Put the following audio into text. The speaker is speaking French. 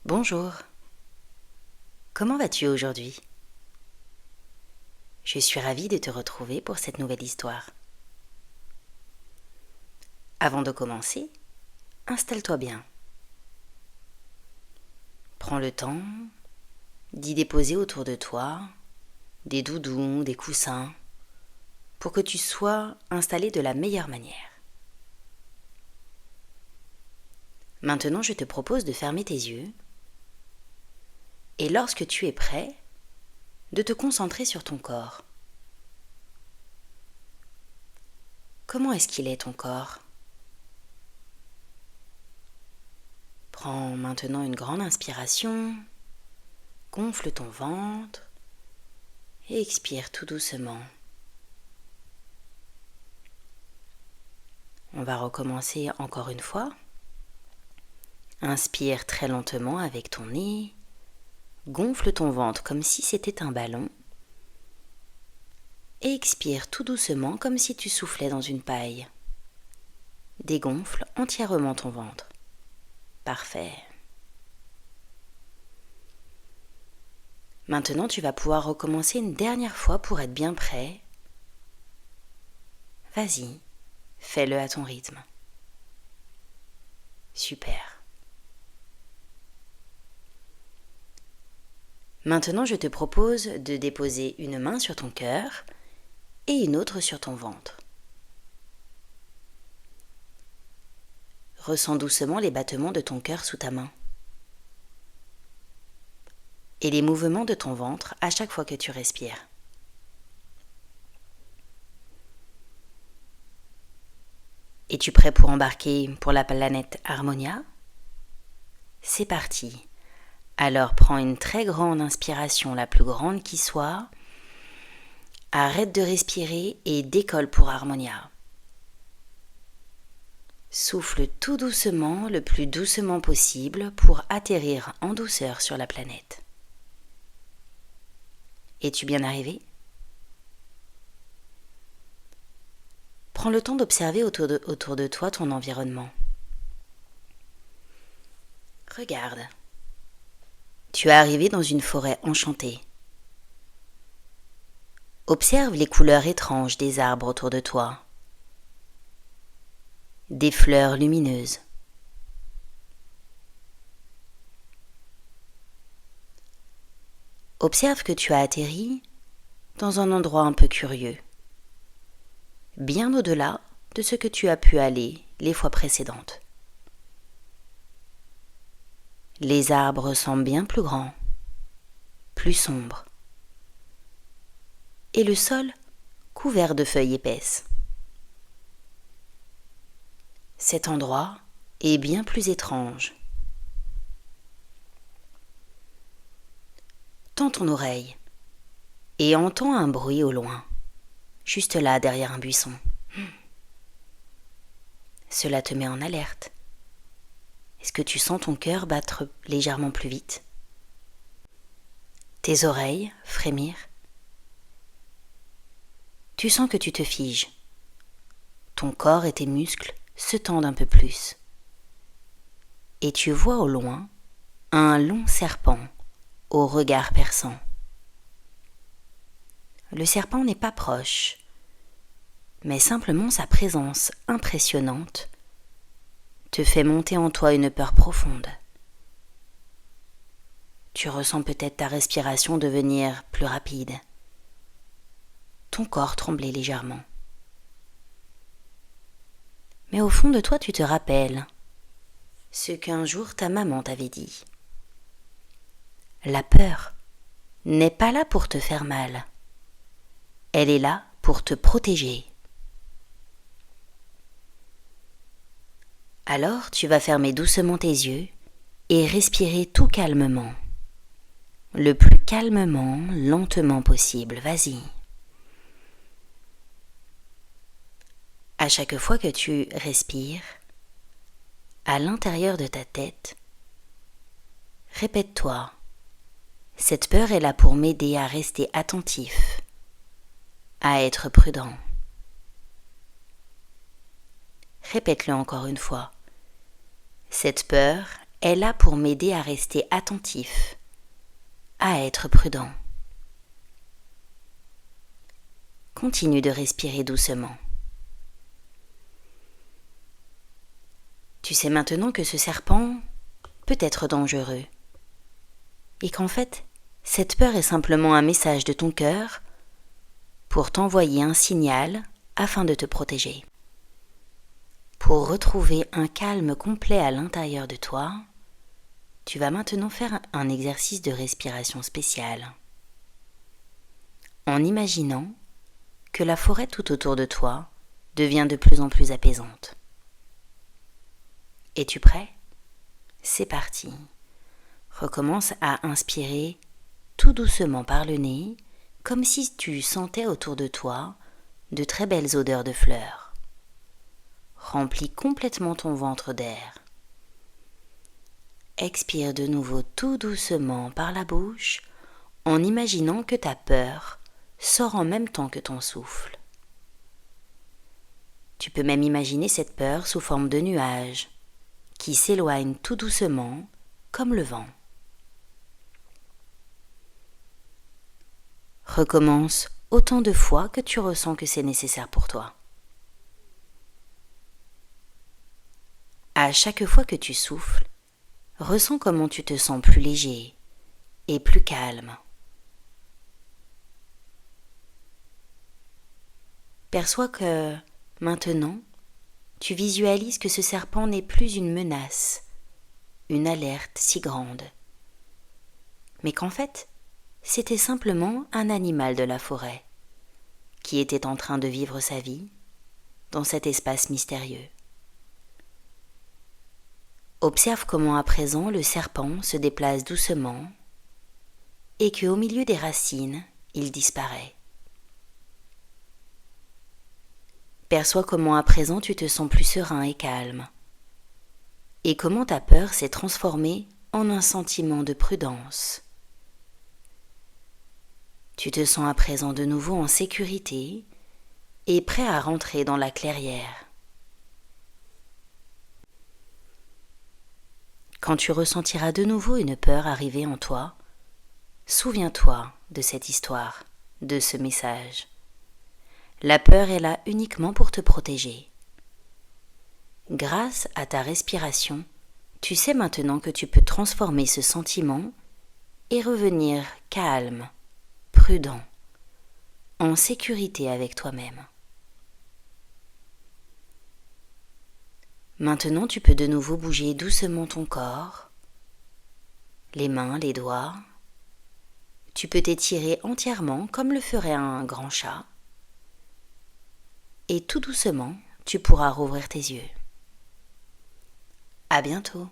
Bonjour, comment vas-tu aujourd'hui? Je suis ravie de te retrouver pour cette nouvelle histoire. Avant de commencer, installe-toi bien. Prends le temps d'y déposer autour de toi des doudous, des coussins, pour que tu sois installé de la meilleure manière. Maintenant, je te propose de fermer tes yeux et lorsque tu es prêt, de te concentrer sur ton corps. Comment est-ce qu'il est ton corps? Prends maintenant une grande inspiration, gonfle ton ventre et expire tout doucement. On va recommencer encore une fois. Inspire très lentement avec ton nez, gonfle ton ventre comme si c'était un ballon et expire tout doucement comme si tu soufflais dans une paille. Dégonfle entièrement ton ventre. Parfait. Maintenant, tu vas pouvoir recommencer une dernière fois pour être bien prêt. Vas-y, fais-le à ton rythme. Super. Maintenant, je te propose de déposer une main sur ton cœur et une autre sur ton ventre. Ressens doucement les battements de ton cœur sous ta main et les mouvements de ton ventre à chaque fois que tu respires. Es-tu prêt pour embarquer pour la planète Harmonia? C'est parti. Alors prends une très grande inspiration, la plus grande qui soit. Arrête de respirer et décolle pour Harmonia. Souffle tout doucement, le plus doucement possible pour atterrir en douceur sur la planète. Es-tu bien arrivé? Prends le temps d'observer autour de toi ton environnement. Regarde. Tu es arrivé dans une forêt enchantée. Observe les couleurs étranges des arbres autour de toi. Des fleurs lumineuses. Observe que tu as atterri dans un endroit un peu curieux, bien au-delà de ce que tu as pu aller les fois précédentes. Les arbres semblent bien plus grands, plus sombres, et le sol couvert de feuilles épaisses. Cet endroit est bien plus étrange. Tends ton oreille et entends un bruit au loin, juste là derrière un buisson. Cela te met en alerte. Est-ce que tu sens ton cœur battre légèrement plus vite? Tes oreilles frémir? Tu sens que tu te figes. Ton corps et tes muscles se tendent un peu plus. Et tu vois au loin un long serpent au regard perçant. Le serpent n'est pas proche, mais simplement sa présence impressionnante te fait monter en toi une peur profonde. Tu ressens peut-être ta respiration devenir plus rapide, ton corps trembler légèrement. Mais au fond de toi, tu te rappelles ce qu'un jour ta maman t'avait dit. La peur n'est pas là pour te faire mal. Elle est là pour te protéger. Alors tu vas fermer doucement tes yeux et respirer tout calmement. Le plus calmement, lentement possible. Vas-y. À chaque fois que tu respires, à l'intérieur de ta tête, répète-toi. Cette peur est là pour m'aider à rester attentif, à être prudent. Répète-le encore une fois. Cette peur est là pour m'aider à rester attentif, à être prudent. Continue de respirer doucement. Tu sais maintenant que ce serpent peut être dangereux et qu'en fait, cette peur est simplement un message de ton cœur pour t'envoyer un signal afin de te protéger. Pour retrouver un calme complet à l'intérieur de toi, tu vas maintenant faire un exercice de respiration spécial. En imaginant que la forêt tout autour de toi devient de plus en plus apaisante. Es-tu prêt ? C'est parti. Recommence à inspirer tout doucement par le nez, comme si tu sentais autour de toi de très belles odeurs de fleurs. Remplis complètement ton ventre d'air. Expire de nouveau tout doucement par la bouche en imaginant que ta peur sort en même temps que ton souffle. Tu peux même imaginer cette peur sous forme de nuage qui s'éloigne tout doucement comme le vent. Recommence autant de fois que tu ressens que c'est nécessaire pour toi. À chaque fois que tu souffles, ressens comment tu te sens plus léger et plus calme. Perçois que, maintenant, tu visualises que ce serpent n'est plus une menace, une alerte si grande, mais qu'en fait, c'était simplement un animal de la forêt qui était en train de vivre sa vie dans cet espace mystérieux. Observe comment à présent le serpent se déplace doucement et qu'au milieu des racines, il disparaît. Perçois comment à présent tu te sens plus serein et calme et comment ta peur s'est transformée en un sentiment de prudence. Tu te sens à présent de nouveau en sécurité et prêt à rentrer dans la clairière. Quand tu ressentiras de nouveau une peur arriver en toi, souviens-toi de cette histoire, de ce message. La peur est là uniquement pour te protéger. Grâce à ta respiration, tu sais maintenant que tu peux transformer ce sentiment et revenir calme, prudent, en sécurité avec toi-même. Maintenant, tu peux de nouveau bouger doucement ton corps, les mains, les doigts. Tu peux t'étirer entièrement comme le ferait un grand chat. Et tout doucement, tu pourras rouvrir tes yeux. À bientôt.